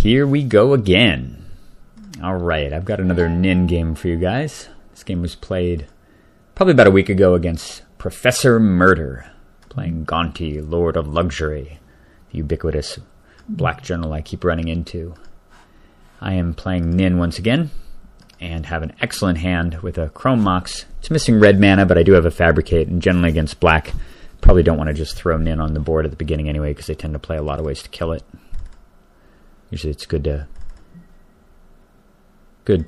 Here we go again. Alright, I've got another Nin game for you guys. This game was played probably about a week ago against Professor Murder, playing Gonti, Lord of Luxury, the ubiquitous black general I keep running into. I am playing Nin once again, and have an excellent hand with a Chrome Mox. It's missing red mana, but I do have a Fabricate, and generally against black, probably don't want to just throw Nin on the board at the beginning anyway, because they tend to play a lot of ways to kill it. Usually it's good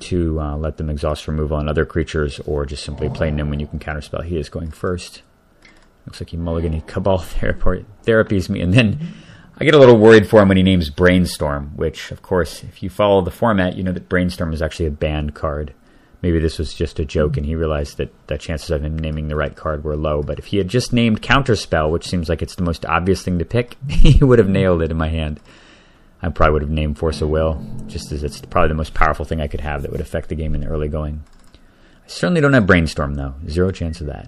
to let them exhaust removal on other creatures, or just simply play Nin when you can counterspell. He is going first. Looks like he mulligan Cabal therapies me, and then I get a little worried for him when he names Brainstorm, which, of course, if you follow the format, you know that Brainstorm is actually a banned card. Maybe this was just a joke, and he realized that the chances of him naming the right card were low. But if he had just named Counterspell, which seems like it's the most obvious thing to pick, he would have nailed it in my hand. I probably would have named Force of Will, just as it's probably the most powerful thing I could have that would affect the game in the early going. I certainly don't have Brainstorm, though. Zero chance of that.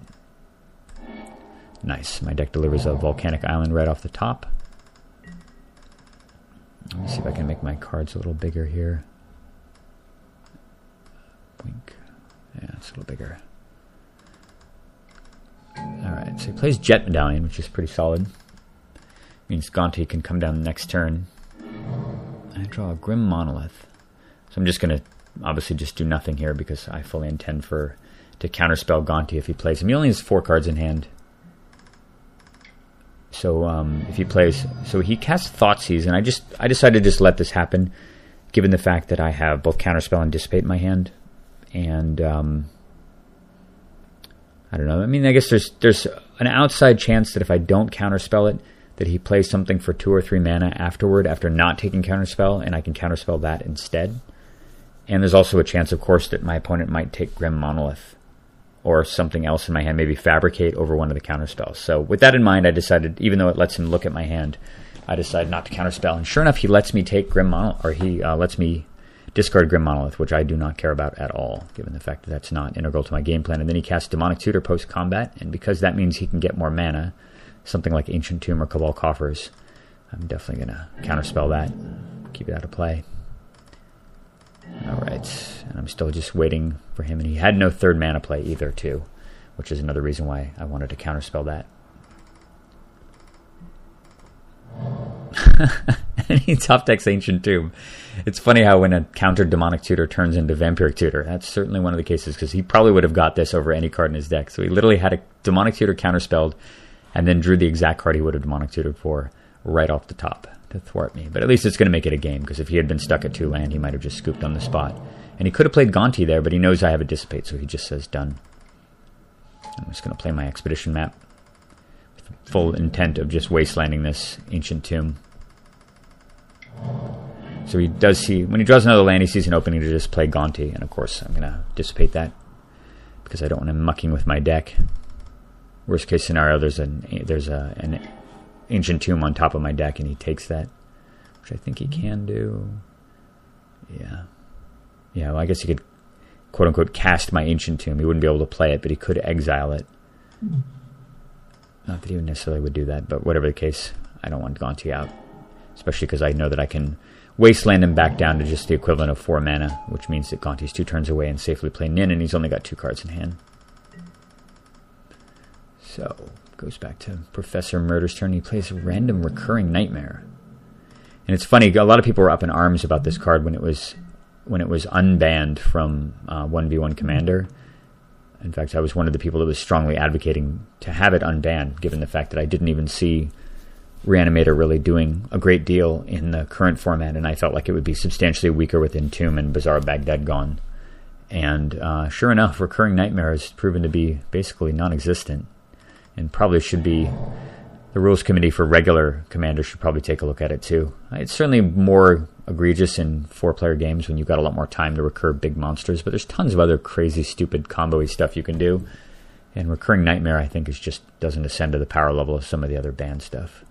Nice. My deck delivers a Volcanic Island right off the top. Let me see if I can make my cards a little bigger here. Blink. Yeah, it's a little bigger. Alright, so he plays Jet Medallion, which is pretty solid. Means Gonti can come down the next turn. I draw a Grim Monolith. So I'm just going to obviously just do nothing here because I fully intend to counterspell Gonti if he plays him. He only has 4 cards in hand. So if he plays... So he casts Thoughtseize, and I decided to just let this happen, given the fact that I have both Counterspell and Dissipate in my hand. And I don't know. I mean, I guess there's an outside chance that if I don't Counterspell it, that he plays something for 2 or 3 mana afterward, after not taking Counterspell, and I can Counterspell that instead. And there's also a chance, of course, that my opponent might take Grim Monolith, or something else in my hand, maybe Fabricate over one of the Counterspells. So with that in mind, I decided, even though it lets him look at my hand, I decided not to Counterspell. And sure enough, he lets me take Grim Monolith, or he lets me discard Grim Monolith, which I do not care about at all, given the fact that that's not integral to my game plan. And then he casts Demonic Tutor post-combat, and because that means he can get more mana, something like Ancient Tomb or Cabal Coffers, I'm definitely going to counterspell that, keep it out of play. Alright, and I'm still just waiting for him, and he had no 3rd mana play either, too, which is another reason why I wanted to counterspell that. And he top decks Ancient Tomb. It's funny how when a countered Demonic Tutor turns into Vampiric Tutor, that's certainly one of the cases, because he probably would have got this over any card in his deck. So he literally had a Demonic Tutor counterspelled, and then drew the exact card he would have Demonic Tutored for right off the top to thwart me. But at least it's going to make it a game, because if he had been stuck at 2 land, he might have just scooped on the spot. And he could have played Gonti there, but he knows I have a Dissipate, so he just says done. I'm just going to play my Expedition map with full intent of just wastelanding this Ancient Tomb. So he does see, when he draws another land, he sees an opening to just play Gonti, and of course I'm going to Dissipate that, because I don't want him mucking with my deck. Worst case scenario, there's an Ancient Tomb on top of my deck, and he takes that, which I think he can do. Yeah, well, I guess he could, quote-unquote, cast my Ancient Tomb. He wouldn't be able to play it, but he could exile it. Not that he necessarily would do that, but whatever the case, I don't want Gonti out, especially because I know that I can wasteland him back down to just the equivalent of 4 mana, which means that Gonti's 2 turns away and safely play Nin, and he's only got 2 cards in hand. So, goes back to Professor Murder's turn. He plays a random Recurring Nightmare. And it's funny, a lot of people were up in arms about this card when it was unbanned from 1v1 Commander. In fact, I was one of the people that was strongly advocating to have it unbanned, given the fact that I didn't even see Reanimator really doing a great deal in the current format, and I felt like it would be substantially weaker with Entomb and Bazaar of Baghdad gone. And sure enough, Recurring Nightmare has proven to be basically non-existent. And probably should be, the rules committee for regular Commander should probably take a look at it too. It's certainly more egregious in 4-player games when you've got a lot more time to recur big monsters, but there's tons of other crazy, stupid, combo-y stuff you can do. And Recurring Nightmare, I think, doesn't ascend to the power level of some of the other banned stuff.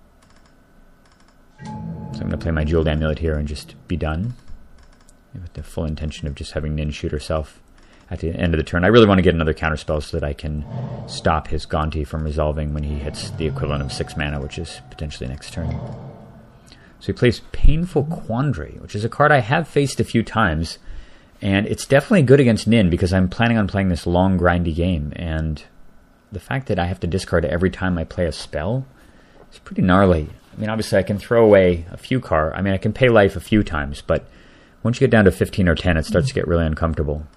So I'm going to play my Jeweled Amulet here and just be done, with the full intention of just having Nin shoot herself at the end of the turn. I really want to get another counterspell so that I can stop his Gonti from resolving when he hits the equivalent of 6 mana, which is potentially next turn. So he plays Painful Quandary, which is a card I have faced a few times, and it's definitely good against Nin because I'm planning on playing this long, grindy game, and the fact that I have to discard every time I play a spell is pretty gnarly. I mean, obviously I can throw away a few cards. I mean, I can pay life a few times, but once you get down to 15 or 10, it starts to get really uncomfortable.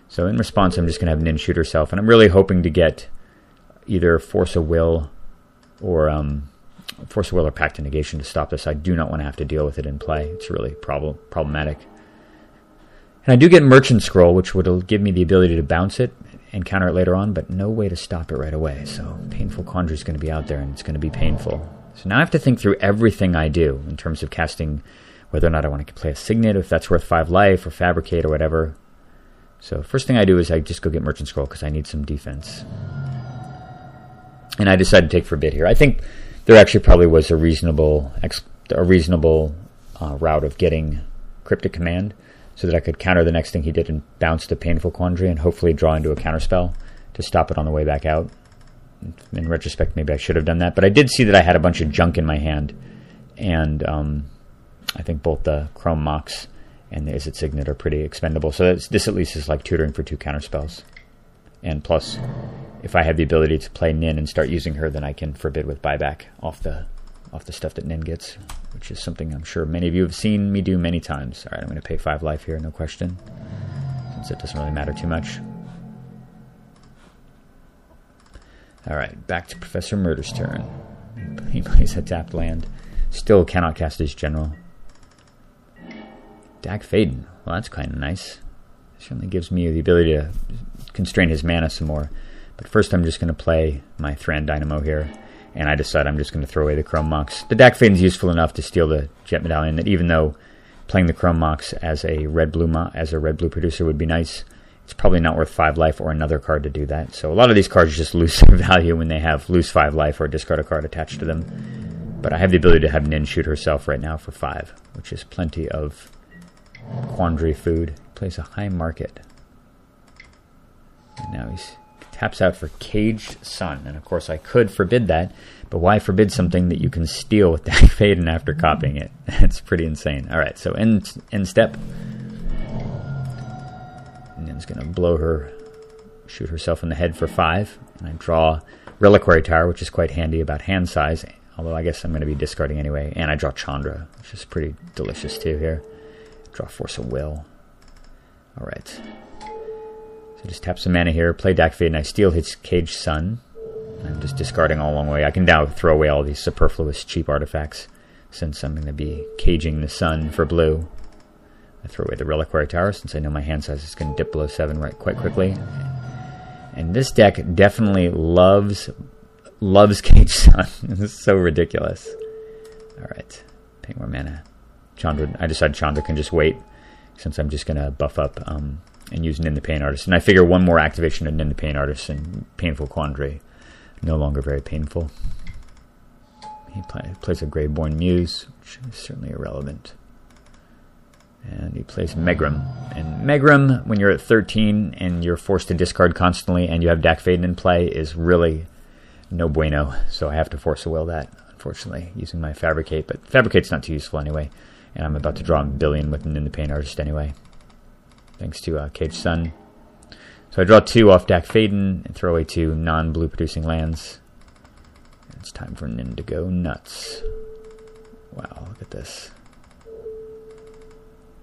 So in response, I'm just going to have Nin shoot herself, and I'm really hoping to get either Force of Will or Pact of Negation to stop this. I do not want to have to deal with it in play. It's really problematic. And I do get Merchant Scroll, which would give me the ability to bounce it and counter it later on, but no way to stop it right away. So Painful Quandary is going to be out there, and it's going to be painful. So now I have to think through everything I do in terms of casting, whether or not I want to play a Signet, if that's worth 5 life, or Fabricate, or whatever. So first thing I do is I just go get Merchant Scroll because I need some defense. And I decided to take Forbid here. I think there actually probably was a reasonable route of getting Cryptic Command so that I could counter the next thing he did and bounce the Painful Quandary and hopefully draw into a counterspell to stop it on the way back out. In retrospect, maybe I should have done that. But I did see that I had a bunch of junk in my hand. And I think both the Chrome Mox and the Izzet Signet are pretty expendable. So this at least is like tutoring for 2 counterspells. And plus, if I have the ability to play Nin and start using her, then I can Forbid with buyback off the stuff that Nin gets, which is something I'm sure many of you have seen me do many times. All right, I'm going to pay 5 life here, no question, since it doesn't really matter too much. All right, back to Professor Murder's turn. He plays a tapped land. Still cannot cast his General. Dak Faden. Well, that's kind of nice. Certainly gives me the ability to constrain his mana some more. But first I'm just going to play my Thran Dynamo here, and I decide I'm just going to throw away the Chrome Mox. The Dak Faden's useful enough to steal the Jet Medallion that even though playing the Chrome Mox as a red-blue producer would be nice, it's probably not worth 5 life or another card to do that. So a lot of these cards just lose their value when they lose 5 life or discard a card attached to them. But I have the ability to have Nin shoot herself right now for 5, which is plenty of Quandary food. Plays a High Market. And now he taps out for Caged Sun. And of course I could forbid that, but why forbid something that you can steal with Dak Faden after copying it? It's pretty insane. Alright, so end step. And then it's going to shoot herself in the head for 5. And I draw Reliquary Tower, which is quite handy about hand size, although I guess I'm going to be discarding anyway. And I draw Chandra, which is pretty delicious too here. Draw Force of Will. Alright. So just tap some mana here, play Dak Faden, I steal his Caged Sun. I'm just discarding all along the way. I can now throw away all these superfluous cheap artifacts since I'm going to be caging the Sun for blue. I throw away the Reliquary Tower since I know my hand size is going to dip below 7 quite quickly. And this deck definitely loves Caged Sun. This is so ridiculous. Alright, pay more mana. Chandra, I decided Chandra can just wait since I'm just going to buff up and use Nin the Pain Artist. And I figure one more activation of Nin the Pain Artist and Painful Quandary. No longer very painful. He plays a Graveborn Muse, which is certainly irrelevant. And he plays Megrim. And Megrim, when you're at 13 and you're forced to discard constantly and you have Dak Faden in play, is really no bueno. So I have to Force of Will that, unfortunately, using my Fabricate. But Fabricate's not too useful anyway. And I'm about to draw a billion with Nin the Pain Artist anyway, thanks to Caged Sun. So I draw 2 off Dak Faden and throw away 2 non-blue producing lands. And it's time for Nin to go nuts. Wow, look at this.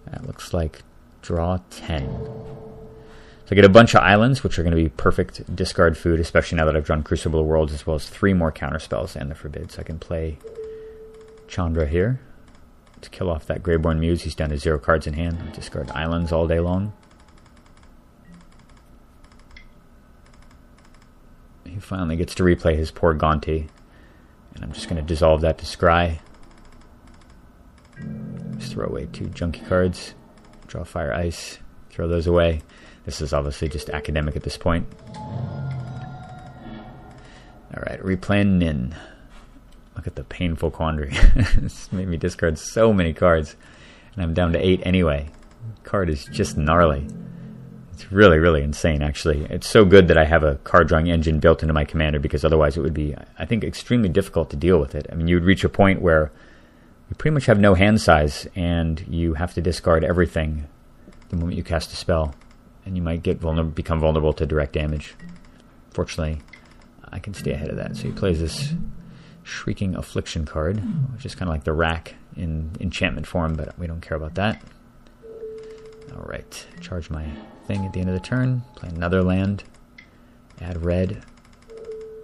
That looks like draw 10. So I get a bunch of islands, which are going to be perfect discard food, especially now that I've drawn Crucible of Worlds, as well as 3 more counterspells and the Forbid. So I can play Chandra here to kill off that Graveborn Muse. He's down to 0 cards in hand. I'll discard islands all day long. He finally gets to replay his poor Gonti. And I'm just going to dissolve that to Scry. Just throw away 2 junky cards. Draw Fire Ice. Throw those away. This is obviously just academic at this point. Alright, replay Nin. Look at the Painful Quandary. This made me discard so many cards. And I'm down to 8 anyway. The card is just gnarly. It's really, really insane, actually. It's so good that I have a card drawing engine built into my commander, because otherwise it would be, I think, extremely difficult to deal with it. I mean, you would reach a point where you pretty much have no hand size, and you have to discard everything the moment you cast a spell, and you might get become vulnerable to direct damage. Fortunately, I can stay ahead of that. So he plays this Shrieking Affliction card, which is kind of like the rack in enchantment form, but we don't care about that. Alright, charge my thing at the end of the turn, play another land, add red.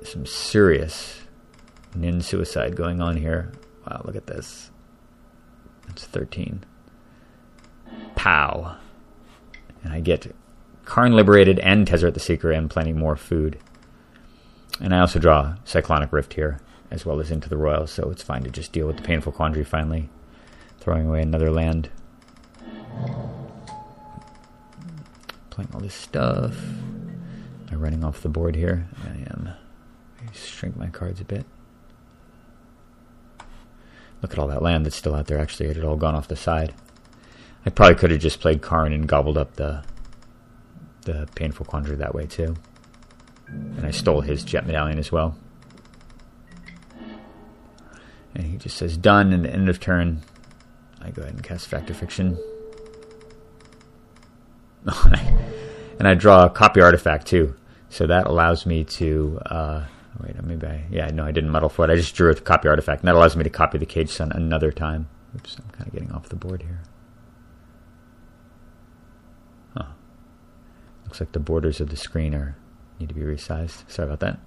Some serious Nin suicide going on here. Wow, look at this. That's 13. Pow! And I get Karn Liberated and Tezzeret the Seeker and plenty more food. And I also draw Cyclonic Rift here, as well as Into the Royal, so it's fine to just deal with the Painful Quandary finally. Throwing away another land. Playing all this stuff. Am I running off the board here? I am. Shrink my cards a bit. Look at all that land that's still out there. Actually, it had all gone off the side. I probably could have just played Karn and gobbled up the Painful Quandary that way too. And I stole his Jet Medallion as well. And he just says done, and at the end of turn, I go ahead and cast Fact or Fiction. And I draw a Copy Artifact too. So that allows me to... wait, maybe I didn't muddle for it. I just drew a Copy Artifact, and that allows me to copy the Cage Sun another time. Oops, I'm kind of getting off the board here. Huh. Looks like the borders of the screen need to be resized. Sorry about that.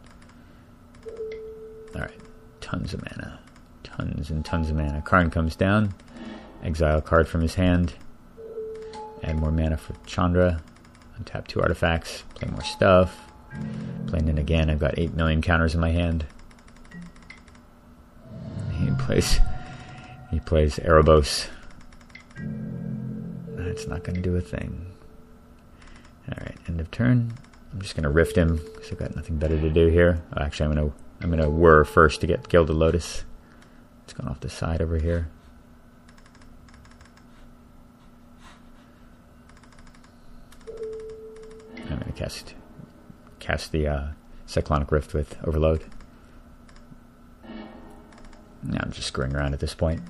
Alright, tons of mana. Tons and tons of mana. Karn comes down, exile a card from his hand, add more mana for Chandra, untap 2 artifacts, play more stuff. Playing in again, I've got 8 million counters in my hand. He plays Erebos. That's not going to do a thing. Alright, end of turn. I'm just going to rift him because I've got nothing better to do here. Actually, I'm going to whir first to get Gilded Lotus. It's gone off the side over here. I'm going to cast the Cyclonic Rift with Overload. Now I'm just screwing around at this point.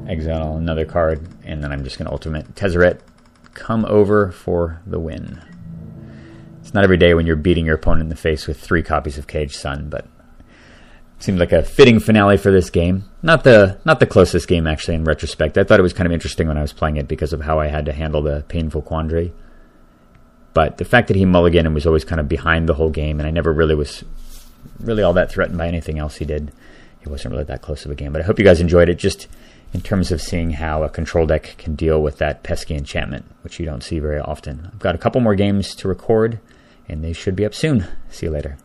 Exile another card, and then I'm just going to ultimate Tezzeret. Come over for the win. It's not every day when you're beating your opponent in the face with 3 copies of Cage Sun, but it seemed like a fitting finale for this game. Not the closest game, actually, in retrospect. I thought it was kind of interesting when I was playing it because of how I had to handle the Painful Quandary. But the fact that he mulliganed and was always kind of behind the whole game, and I never really was all that threatened by anything else he did. It wasn't really that close of a game. But I hope you guys enjoyed it, just in terms of seeing how a control deck can deal with that pesky enchantment, which you don't see very often. I've got a couple more games to record, and they should be up soon. See you later.